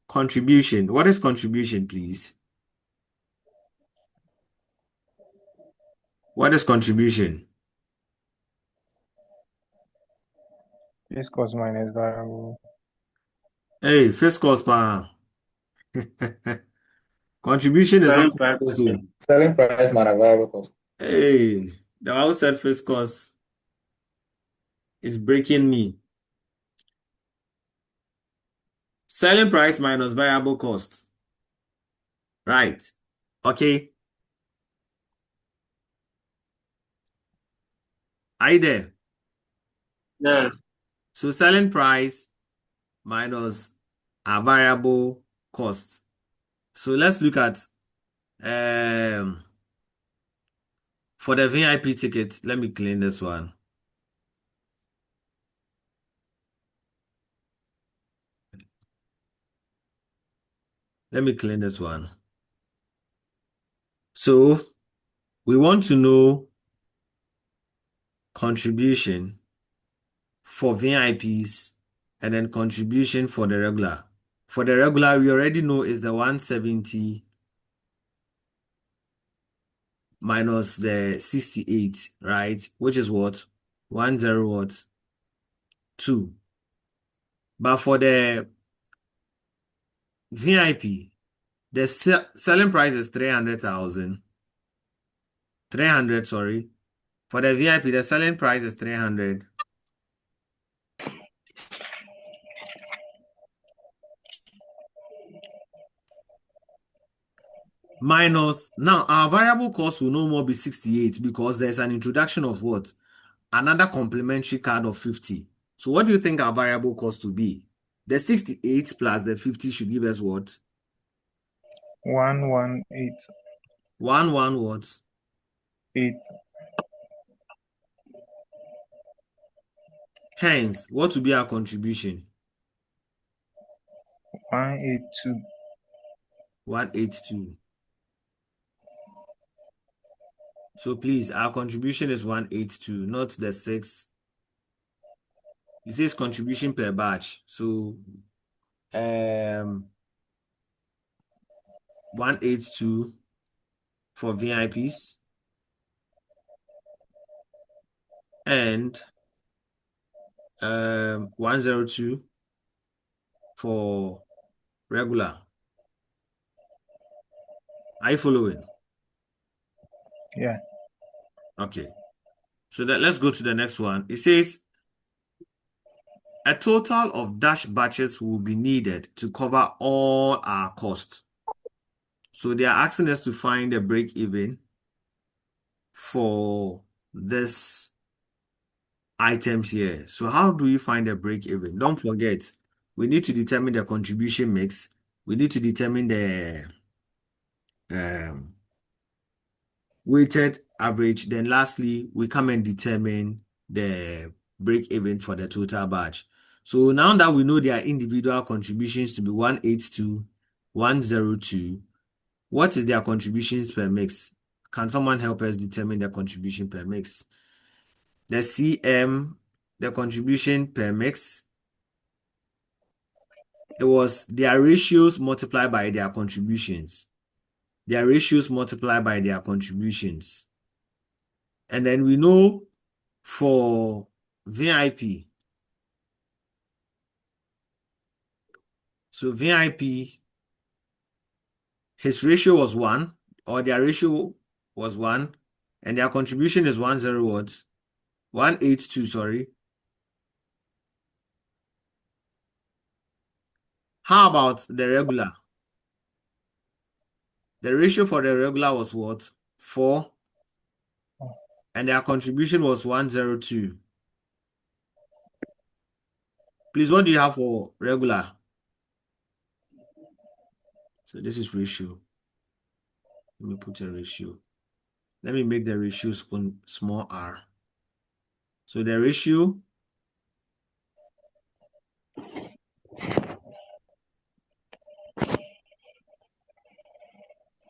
A: contribution. What is contribution, please? What is contribution?
E: Fixed cost minus variable.
A: Hey, fixed cost pa. Contribution is not
F: Selling price.
A: also.
G: Selling price minus variable cost.
A: Hey, the outside fixed cost is breaking me. Selling price minus variable cost. Right. Okay. Are you there?
F: Yes.
A: So selling price minus a variable cost. So let's look at for the VIP ticket. Let me clean this one. Let me clean this one. So we want to know contribution for VIPs and then contribution for the regular. For the regular, we already know is the 170 minus the 68, right? Which is what? 102. But for the VIP, the selling price is 300,000. 300, sorry. For the VIP, the selling price is 300. Minus, now our variable cost will no more be 68 because there's an introduction of what? Another complimentary card of 50. So what do you think our variable cost will be? The 68 plus the 50 should give us what?
E: 118.
A: 1 what?
E: 8.
A: Hence, what will be our contribution?
E: 182.
A: 182. So please, our contribution is 182, not the 6. It says contribution per batch. So 182 for VIPs and 102 for regular. Are you following?
E: Yeah.
A: Okay. So let's go to the next one. It says a total of dash batches will be needed to cover all our costs. So they are asking us to find a break even for this items here. So how do we find a break even? Don't forget, we need to determine the contribution mix. We need to determine the weighted average. Then lastly, we come and determine the break even for the total batch. So now that we know their individual contributions to be 182, 102, what is their contributions per mix? Can someone help us determine the contribution per mix? The CM, the contribution per mix, it was their ratios multiplied by their contributions. Their ratios multiplied by their contributions. And then we know for VIP, so VIP, his ratio was 1, or their ratio was 1, and their contribution is 10 what? 182, sorry. How about the regular? The ratio for the regular was what? 4, and their contribution was 102. Please, what do you have for regular? So this is ratio. Let me put a ratio. Let me make the ratios on small r. So the ratio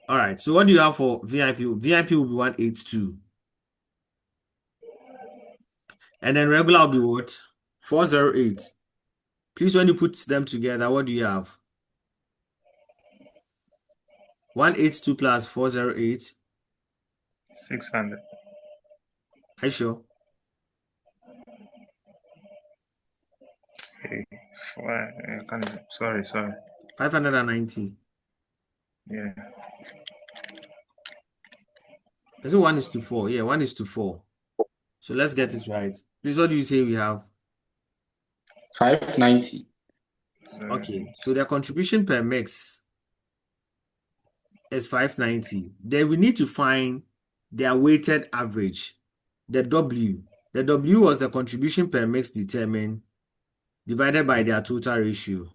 A: All right. So what do you have for VIP? VIP will be 182. And then regular will be what? 408. Please, when you put them together, what do you have? 182 plus 408.
E: 600.
A: Are you sure?
E: Okay. Sorry.
A: 590.
E: Yeah.
A: Is it 1:4? Yeah, 1:4. So let's get it right. Please, what do you say we have?
C: 590.
A: Okay, so their contribution per mix is 590. Then we need to find their weighted average, the W. The W was the contribution per mix determined divided by their total ratio.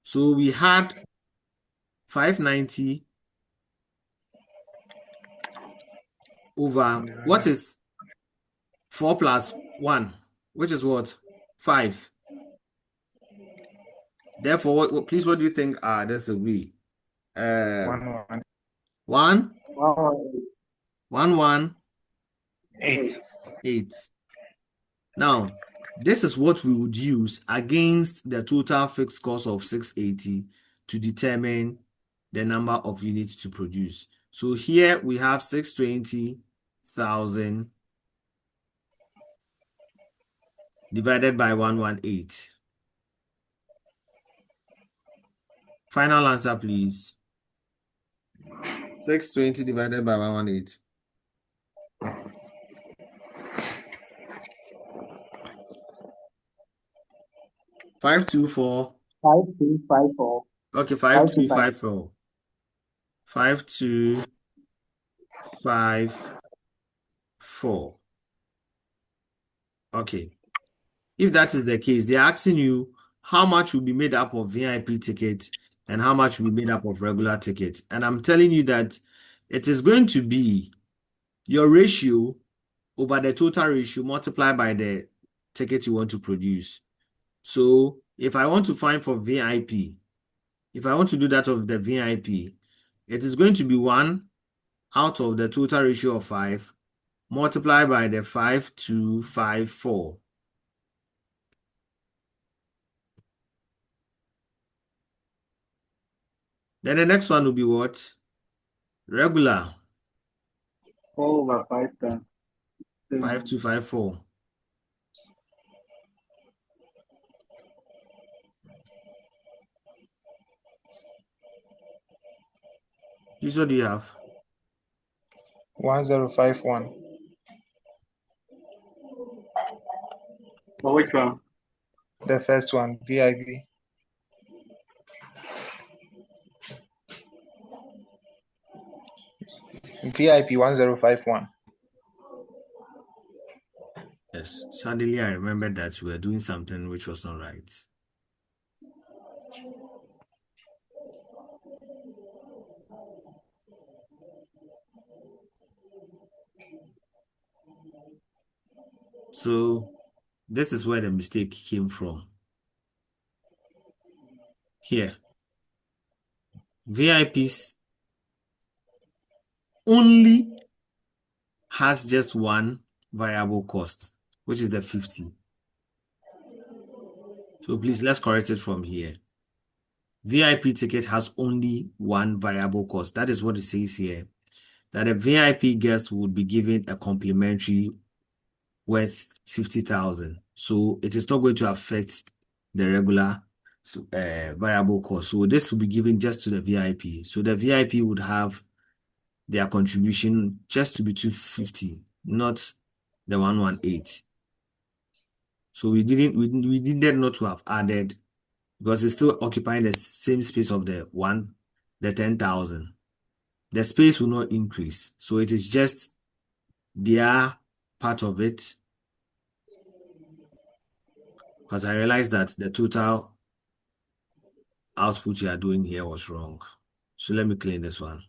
A: So we had 590 over what is 4 plus 1, which is what? 5. Therefore, please, what do you think? That's a we.
E: 1,
A: 1, 1, 1,
E: 8.
A: 8. Now, this is what we would use against the total fixed cost of 680 to determine the number of units to produce. So here we have 620,000 divided by 118. Final answer, please. 620 divided by 118. 524.
B: 5254.
A: Okay, 5254. 5254. Okay. If that is the case, they're asking you how much will be made up of VIP tickets and how much will be made up of regular tickets. And I'm telling you that it is going to be your ratio over the total ratio multiplied by the ticket you want to produce. So if I want to find for VIP, if I want to do that of the VIP, it is going to be 1 out of the total ratio of 5 multiplied by the 5254. Then the next one will be what? Regular.
F: 4 over 5 times
A: 5254. This what do you have?
E: 1051.
F: For which one?
E: The first one, VIP. VIP 1051.
A: Yes, suddenly I remembered that we were doing something which was not right. So this is where the mistake came from. Here, VIPs only has just one variable cost, which is the 50. So please, let's correct it from here. VIP ticket has only one variable cost. That is what it says here. That a VIP guest would be given a complimentary worth 50,000. So it is not going to affect the regular variable cost. So this will be given just to the VIP. So the VIP would have their contribution just to be 250, not the 118. So we needed not to have added because it's still occupying the same space of the 10,000. The space will not increase. So it is just their part of it. Because I realized that the total output you are doing here was wrong. So let me clean this one.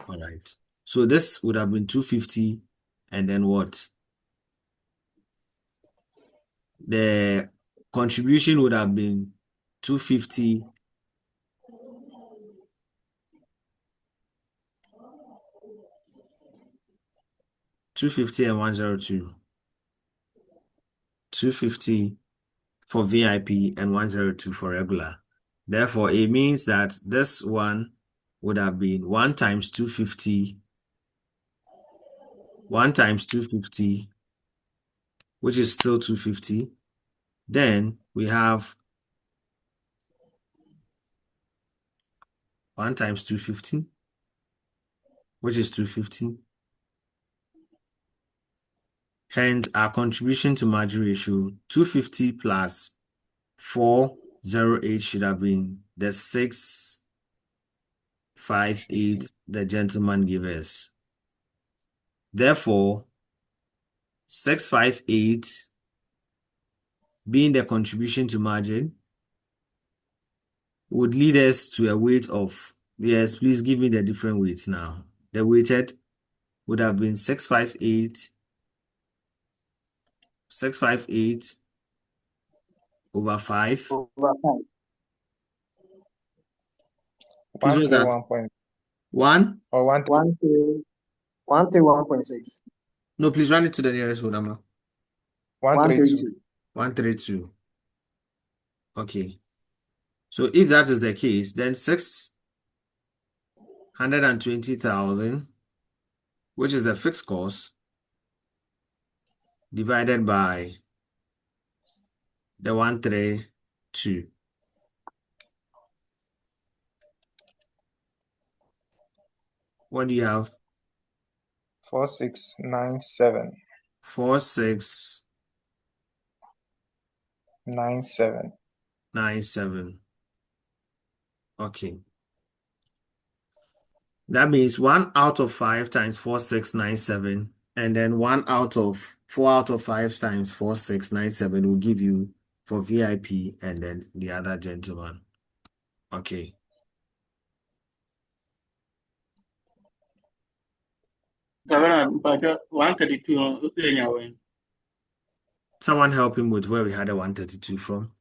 A: All right. So this would have been 250 and then what? The contribution would have been 250 250 and 102. 250 for VIP and 102 for regular. Therefore, it means that this one would have been 1 times 250, 1 times 250, which is still 250. Then we have 1 times 250, which is 250. Hence, our contribution to margin ratio, 250 plus 408 should have been the 658 the gentleman gave us. Therefore, 658 being the contribution to margin would lead us to a weight of, yes, please give me the different weights now. The weighted would have been 658 over 5.
B: Over 5.
A: Please, what's that? 1?
E: Or
B: 131.6.
A: No, please run it to the nearest whole number.
E: 132.
A: 132. Okay. So if that is the case, then 620,000, which is the fixed cost, divided by the 132. What do you have?
E: 4697.
A: 4697. Okay. That means 1 out of 5 times 4697, and then 4 out of 5 times 4697 will give you for VIP and then the other gentleman. Okay.
F: Governor, but 132 anyway.
A: Someone help him with where we had a 132 from.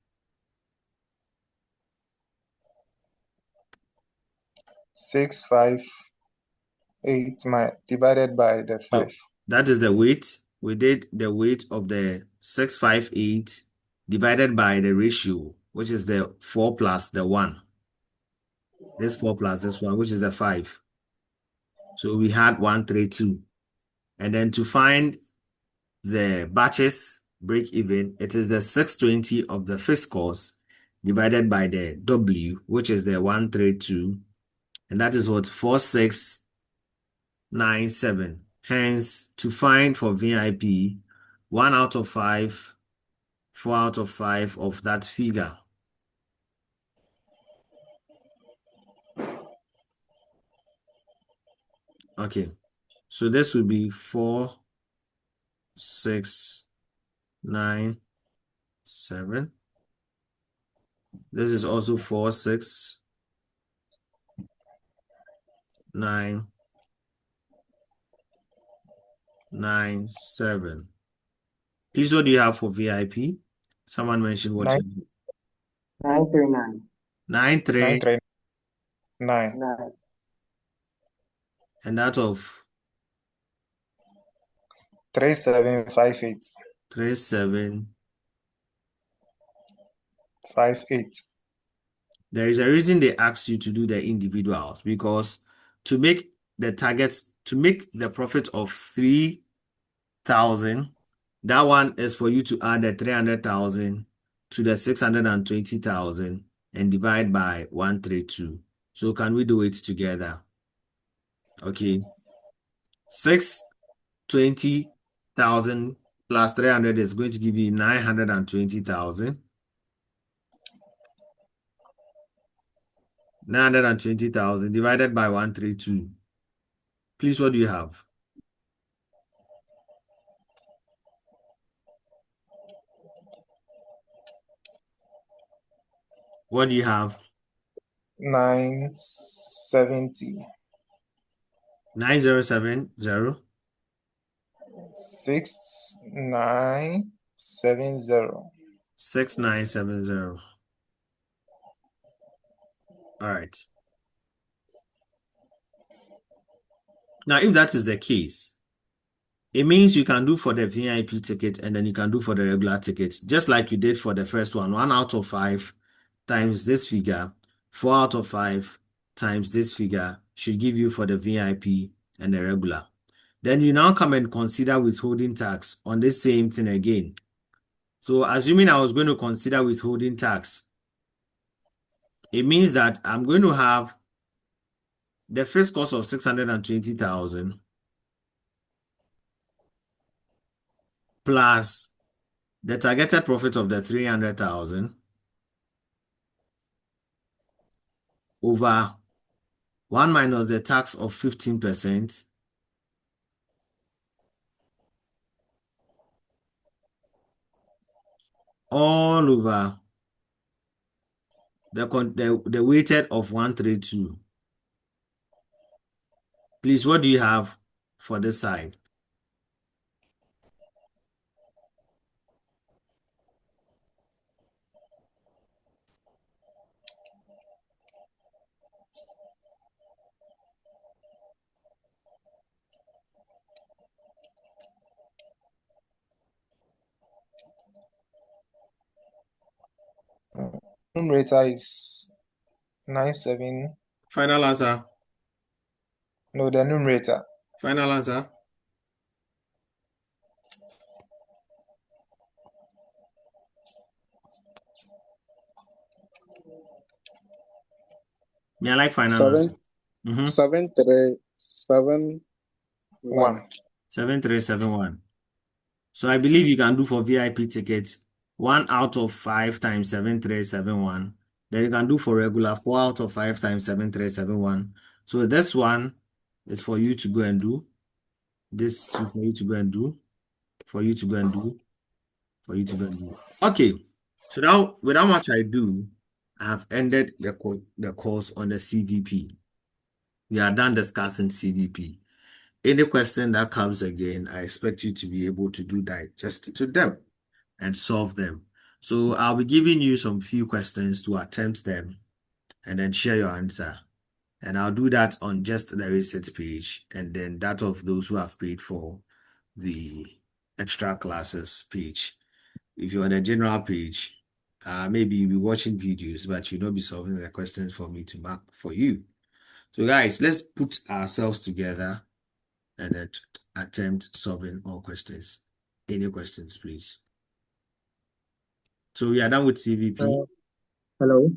E: 658 divided by the 5.
A: That is the weight. We did the weight of the 658 divided by the ratio, which is the 4 plus the 1. This 4 plus this 1, which is the 5. So we had 132. And then to find the batches break even, it is the 620 of the fixed cost divided by the W, which is the 132. And that is what 4697. Hence, to find for VIP, 1 out of 5, 4 out of 5 of that figure. Okay. So this will be 4697. This is also 4697. Please, what do you have for VIP? Someone mentioned what you do.
B: 939.
A: 939.
E: 9.
A: And that of
E: 3758.
A: 3758. There is a reason they ask you to do the individuals, because to make the target, to make the profit of 3,000, that one is for you to add the 300,000 to the 620,000 and divide by 132. So can we do it together? Okay. 620,000 plus 300 is going to give you 920,000. 920,000 divided by 132. Please, what do you have? What do you have?
E: 970.
A: 9070.
E: 6970.
A: 6970. All right. Now, if that is the case, it means you can do for the VIP ticket and then you can do for the regular ticket, just like you did for the first one. 1 out of 5 times this figure, 4 out of 5 times this figure should give you for the VIP and the regular. Then you now come and consider withholding tax on the same thing again. So assuming I was going to consider withholding tax, it means that I'm going to have the first cost of 620,000 plus the targeted profit of the 300,000 over 1 minus the tax of 15% all over the weighted of 132. Please, what do you have for this side?
E: Numerator is 97.
A: Final answer.
E: No, the numerator.
A: Final answer. Me, I like final answer.
C: 7371.
A: 7371. So I believe you can do for VIP tickets 1 out of 5 times 7371. Then you can do for regular 4 out of 5 times 7371. So this one is for you to go and do. This two for you to go and do. For you to go and do. For you to go and do. Okay. So now, without much ado, I have ended the course on the CVP. We are done discussing CVP. Any question that comes again, I expect you to be able to do that just to them and solve them. So I'll be giving you some few questions to attempt them and then share your answer. And I'll do that on just the research page and then that of those who have paid for the extra classes page. If you're on the general page, maybe you'll be watching videos, but you'll not be solving the questions for me to mark for you. So guys, let's put ourselves together and then attempt solving all questions. Any questions, please? So we are done with CVP.
B: Hello.